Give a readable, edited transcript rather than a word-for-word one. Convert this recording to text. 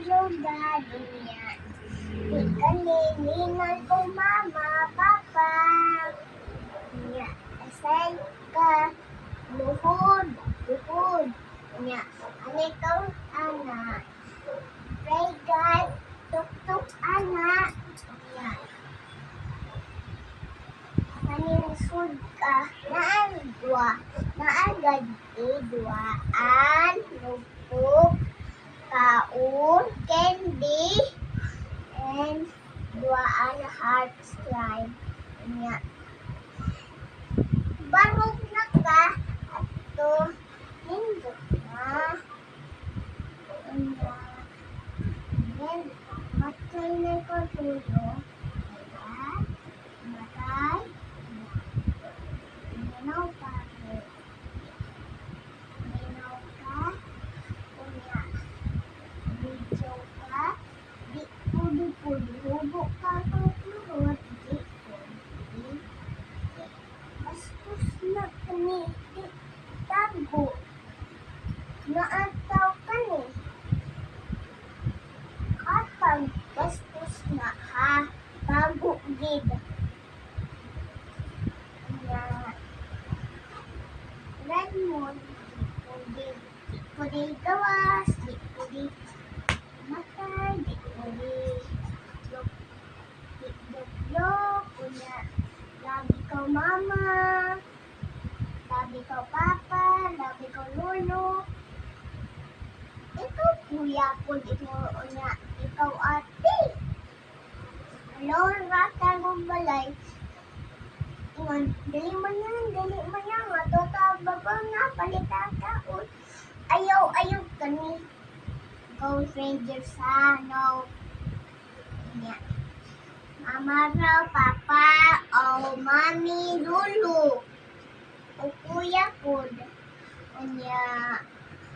sundalo niya. Di kanilingan ko mama, papa. Niya, asay ka, luhod, luhod. Niya, anay ka, anak. Pray God, tuk-tuk, anak. Niya, manilisod ka, naagad duwaan, lupok, kaon, candy, and duwaan heart slime. Niya, barog na ka, ato, hindot na. Niya, then, matay na ko tulo. Matay. Minaw pa ko. Minaw ka. Kunya. Video ka. Di pudi-pudi. Hubok ka ko kurot. Di pudi. Bastos na kani. Di tago. Naataw ka ni. Kapag bastos na ha. Tago gid. Red moon, di pwede gawas, di pwede matay, di pwede lok, kunya, labi ko mama, labi ko papa, labi ko lolo. Ikaw kuya po, ikaw ate. Laura ka balay. Dali mo yan, matuta babaw na, palitan ka, ayaw kani, go Rangers ha, no, yeah. Mama raw, papa, mami, lulu, o kuya po,